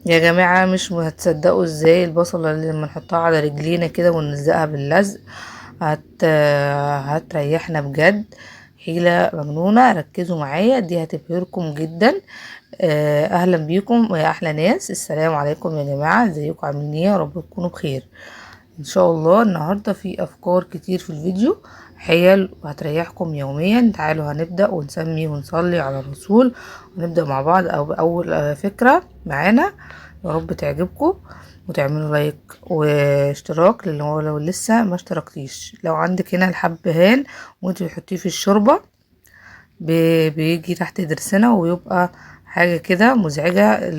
يا جماعة مش هتصدقوا ازاي البصلة اللي لما نحطها على رجلينا كده ونلزقها باللزق هتريحنا بجد. حيلة مجنونة، ركزوا معايا دي هتبهركم جدا. اهلا بيكم يا احلى ناس، السلام عليكم يا جماعة، ازيكم عاملين ايه؟ يا رب تكونوا بخير ان شاء الله. النهاردة في افكار كتير في الفيديو، حيل هتريحكم يوميا. تعالوا هنبدأ ونسمي ونصلي على الرسول ونبدأ مع بعض. او اول فكرة معانا، يا رب تعجبكم وتعملوا لايك واشتراك اللي هو لو لسه ما اشتركتيش. لو عندك هنا الحبهان وانت بتحطيه في الشوربة بيجي تحت ضرسنا ويبقى حاجة كده مزعجة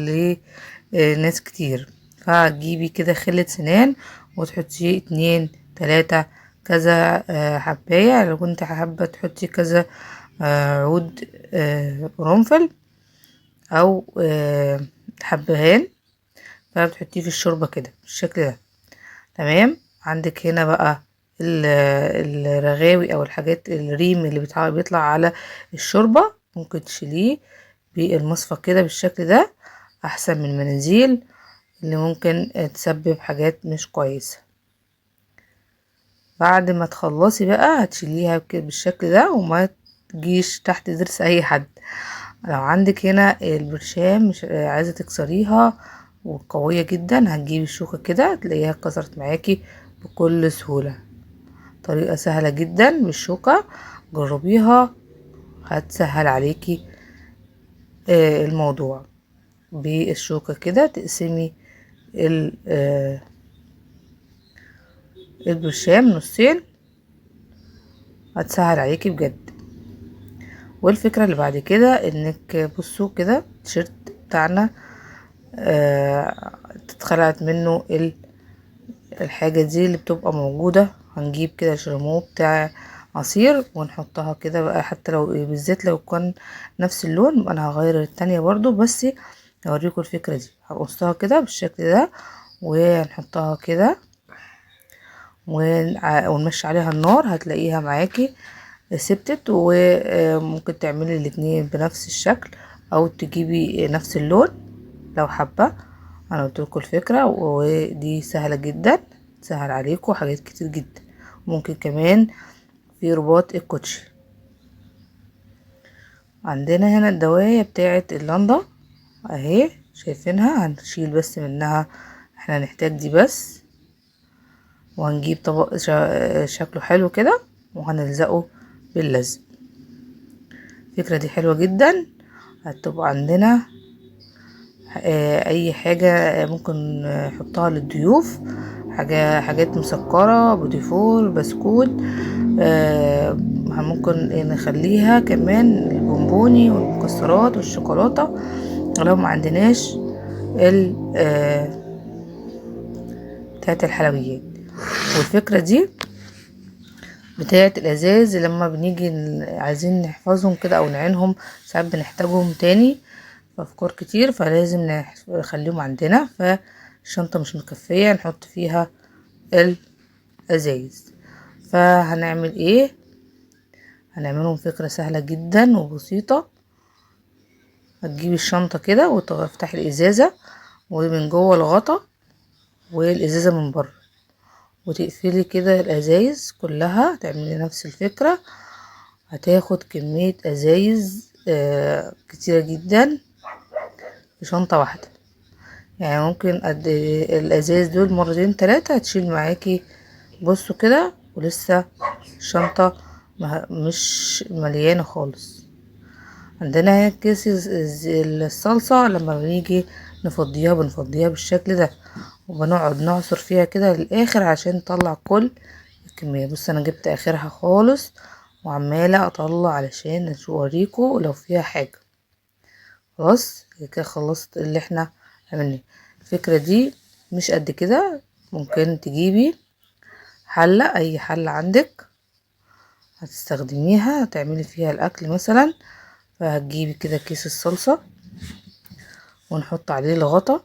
لناس كتير. فهتجيبي كده خلة سنان وتحطيه 2 3 كذا حباية. لو كنت حابة تحطي كذا عود قرنفل او حبهان، فبتحطيه في الشوربة كده بالشكل ده. تمام. عندك هنا بقى الرغاوي او الحاجات الريم اللي بيطلع على الشوربة، ممكن تشيليه بالمصفى كده بالشكل ده، احسن من المناديل اللي ممكن تسبب حاجات مش كويسة. بعد ما تخلصي بقى هتشيليها بالشكل ده وما تجيش تحت ضرس اي حد. لو عندك هنا البرشام مش عايزة تكسريها وقوية جدا، هتجيبي الشوكة كده تلاقيها اتكسرت معاكي بكل سهولة. طريقة سهلة جدا بالشوكة، جربيها هتسهل عليكي الموضوع. بالشوكة كده تقسمي البرشام نصين، هتسهل عليكي بجد. والفكرة اللي بعد كده انك بصوا كده التيشيرت بتاعنا اتخلعت منه الحاجة دي اللي بتبقى موجودة. هنجيب كده شرموه بتاع عصير ونحطها كده بقى، حتى لو بالذات لو كان نفس اللون انا هغير التانية برضو، بس هوريكم الفكرة دي. هقصها كده بالشكل ده وهنحطها كده ونمشي عليها النار، هتلاقيها معاكي سبتت. وممكن تعملي الاتنين بنفس الشكل او تجيبي نفس اللون لو حابة. انا قلت لكم الفكرة ودي سهلة جدا، تسهل عليكم حاجات كتير جدا. ممكن كمان في رباط الكوتشي. عندنا هنا الدواية بتاعة اللندا اهي، شايفينها؟ هنشيل بس منها، احنا هنحتاج دي بس. وهنجيب طبق شكله حلو كده وهنلزقه باللزق. الفكرة دي حلوة جدا. هتبقى عندنا اي حاجة ممكن نحطها للضيوف، حاجات مسكرة، بوتيفور، بسكوت. ممكن نخليها كمان البونبوني والمكسرات والشوكولاتة لو ما عندناش بتاعت الحلويات. والفكرة دي بتاعت الازاز لما بنيجي عايزين نحفظهم كده او نعينهم، ساعات بنحتاجهم تاني في افكار كتير، فلازم نخليهم عندنا. فالشنطة مش مكفية نحط فيها الازايز. فهنعمل ايه؟ هنعملهم فكرة سهلة جدا وبسيطة. هتجيبي الشنطة كده وتفتحي الازازة ومن جوه الغطا والازازة من بره، وتقفلي كده الازايز كلها. تعملي نفس الفكرة، هتاخد كمية ازايز كتيرة جدا في شنطة واحدة. يعني ممكن قد الازايز دول مرتين 3 هتشيل معاكي. بصوا كده ولسه الشنطة مش مليانة خالص. عندنا كيس الصلصة لما بنيجي نفضيها بنفضيها بالشكل ده، وبنقعد نعصر فيها كده للاخر عشان نطلع كل الكمية. بص انا جبت اخرها خالص وعمالة اطلع علشان اوريكم لو فيها حاجة. خلاص كده خلصت اللي احنا عملناه. الفكرة دي مش قد كده، ممكن تجيبي حلة، اي حلة عندك هتستخدميها تعملي فيها الاكل مثلا. فهتجيبي كده كيس الصلصة ونحط عليه الغطا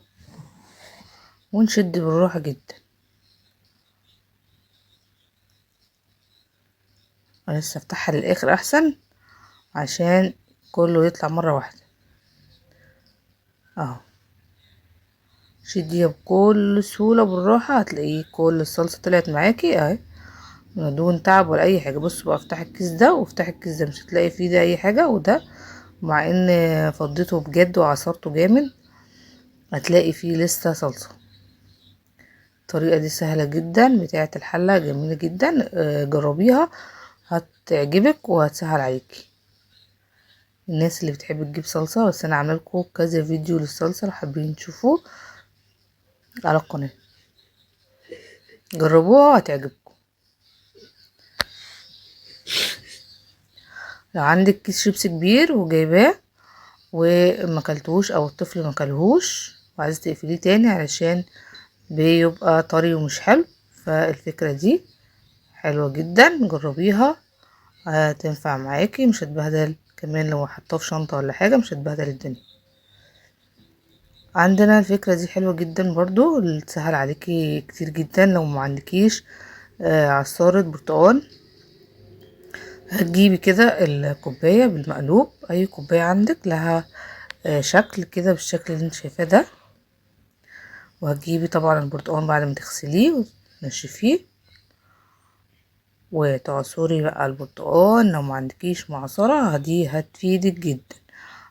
ونشد بالراحة جدا. انا لسه افتحها للاخر احسن عشان كله يطلع مرة واحدة اهو. شديها بكل سهولة بالراحة، هتلاقيه كل الصلصة طلعت معاكي اهي من دون تعب ولا اي حاجة. بصوا بقى، افتحي الكيس ده وافتحي الكيس ده، مش هتلاقي فيه ده اي حاجة. وده مع ان فضيته بجد وعصرته جامد هتلاقي فيه لسه صلصة. الطريقة دي سهلة جدا، بتاعة الحلة جميلة جدا، جربيها هتعجبك وهتسهل عليكي. الناس اللي بتحب تجيب صلصة، بس انا عامله لكم كذا فيديو للصلصة لو حابين تشوفوه على القناة، جربوها وهتعجبكم. لو عندك كيس شيبسي كبير وجايباه ومكلتوش او الطفل مكلهوش وعايزة تقفليه تاني علشان بيبقى طري ومش حلو، فالفكرة دي حلوة جدا، جربيها هتنفع معاكي، مش هتبهدل. كمان لو حطاه في شنطة ولا حاجة مش هتبهدل الدنيا. عندنا الفكرة دي حلوة جدا برضو، اللي تسهل عليكي كتير جدا. لو ما عندكيش عصارة برتقال، هتجيبي كده الكوباية بالمقلوب، اي كوباية عندك لها شكل كده بالشكل اللي انت شايفاه ده. وهتجيبي طبعا البرتقال بعد ما تغسليه وتنشفيه وتعصري بقى البرتقال. لو ما عندكيش معصرة دي هتفيدك جدا،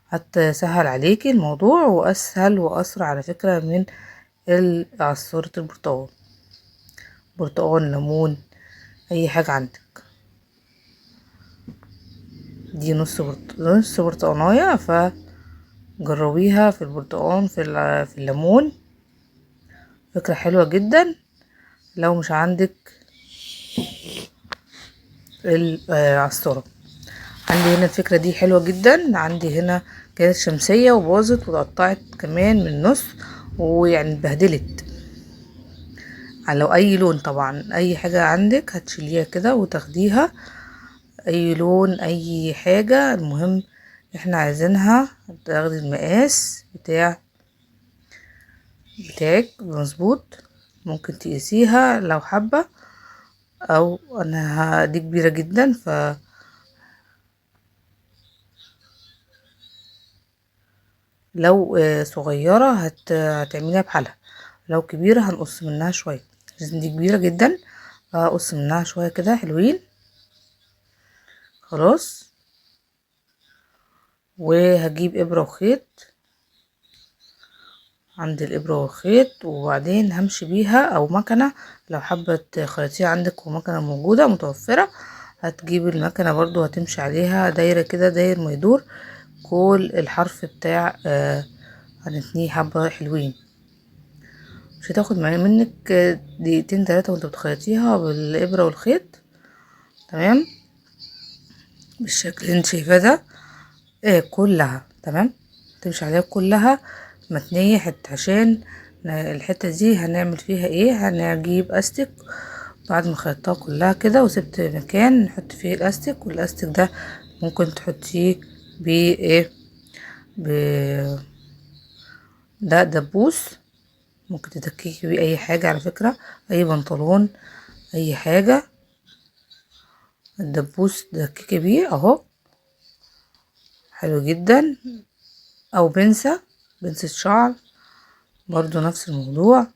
هتسهل عليكي الموضوع، واسهل واسرع على فكرة من عصارة البرتقال. برتقال، ليمون، اي حاجة عندك. دي نص برتقانية، فجربيها في البرتقال في الليمون، فكرة حلوة جدا. لو مش عندك العصارة، عندي هنا الفكرة دي حلوة جدا. عندي هنا كانت شمسية وباظت واتقطعت كمان من النص، ويعني اتبهدلت. لو اي لون طبعا، اي حاجة عندك هتشيليها كده وتاخديها اي لون اي حاجة، المهم احنا عايزينها تاخدي المقاس بتاعك مظبوط. ممكن تقيسيها لو حابة، او انا دي كبيرة جدا لو صغيرة هتعمليها بحالها، لو كبيرة هنقص منها شوية. لازم دي كبيرة جدا، هقص منها شوية كده حلوين. خلاص، وهجيب ابرة وخيط، عندي الابرة والخيط، وبعدين همشي بيها او مكنة. لو حابة تخيطيها عندك ومكنة موجودة متوفرة، هتجيب المكنة برضو هتمشي عليها دايرة كده، داير ما يدور كل الحرف بتاع هنتنيه حبة حلوين. مش هتاخد معايا منك دقيقتين 3 وانت بتخيطيها بالابرة والخيط. تمام، بالشكل اللي انت شايفاه ده كلها تمام. تمشي عليها كلها متنية حتة، عشان الحتة دي هنعمل فيها ايه، هنجيب استك. بعد ما خيطتها كلها كده وسبت مكان نحط فيه الاستك، والاستك ده ممكن تحطيه بايه، ب ده دبوس، ممكن تدككي بيه اي حاجة على فكرة، اي بنطلون اي حاجة. الدبوس تدككي بيه اهو، حلو جدا. او بنسة شعر برضو نفس الموضوع،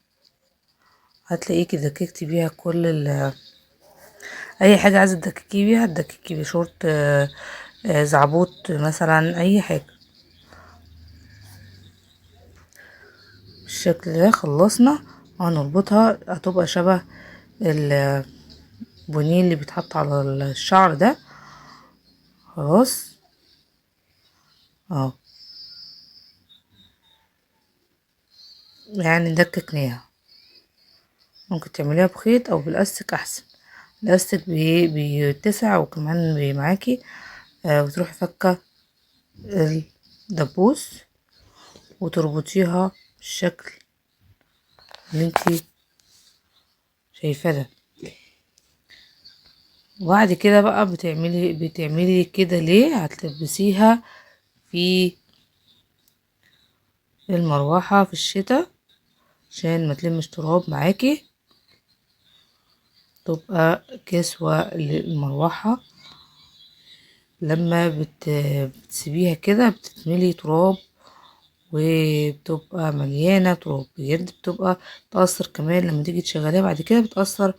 هتلاقيكي دككتي بيها كل اي حاجة عايزة تدككي بيها تدككي بشورت زعبوط مثلا اي حاجة بالشكل ده. خلصنا، هنربطها هتبقى شبه البونيه اللي بيتحط على الشعر ده. خلاص اهو، يعني دككناها. ممكن تعمليها بخيط او بالاستك احسن، الاستك بيتسع وكمان معاكي وتروحي فكه الدبوس وتربطيها بالشكل اللي انتي شايفاه ده. وبعد كده بقى بتعملي كده ليه، هتلبسيها في المروحة في الشتاء عشان ما تلمش تراب معاكي، تبقى كسوة للمروحة. لما بتسيبيها كده بتتملي تراب وبتبقى مليانة تراب بجد، بتبقى تأثر كمان لما تيجي تشغليها بعد كده، بتأثر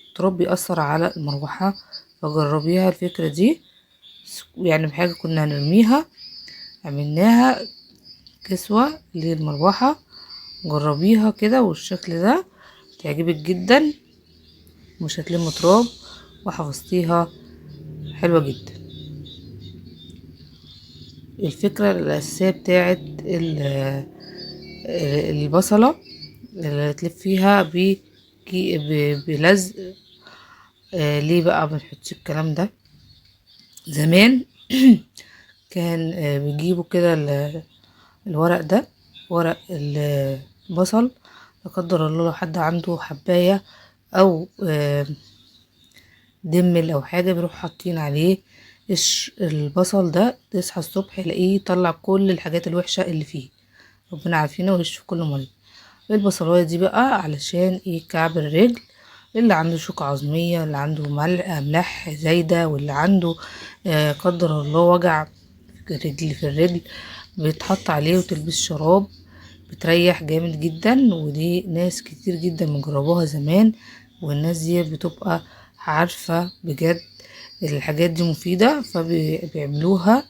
التراب بيأثر على المروحة. فجربيها الفكرة دي، يعني بحاجة كنا هنرميها عملناها كسوة للمروحة. جربيها كده والشكل ده تعجبك جدا، مش هتلم تراب وحفظتيها حلوة جدا. الفكرة الأساسية بتاعت البصلة اللي تلفيها بلزق. ليه بقى بنحطش الكلام ده؟ زمان كان بيجيبوا كده الورق ده، ورق البصل، لا قدر الله لو حد عنده حباية او دمل او حاجة، بيروح حاطين عليه البصل ده، تصحى الصبح يلاقيه يطلع كل الحاجات الوحشة اللي فيه، ربنا عافينا ويشفي كل مريض. البصلاية دي بقى علشان ايه؟ كعب الرجل، اللي عنده شوكة عظمية، اللي عنده ملح زايدة، واللي عنده قدر الله وجع في الرجل، بيتحط عليه وتلبس شراب، بتريح جامد جدا. ودي ناس كتير جدا مجربوها زمان، والناس دي بتبقى عارفة بجد الحاجات دي مفيدة، فبيعملوها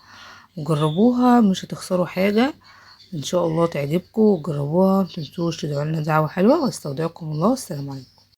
وجربوها، مش هتخسروا حاجة ان شاء الله تعجبكم. وجربوها، متنسوش تدعوا لنا دعوة حلوة، واستودعكم الله، والسلام عليكم.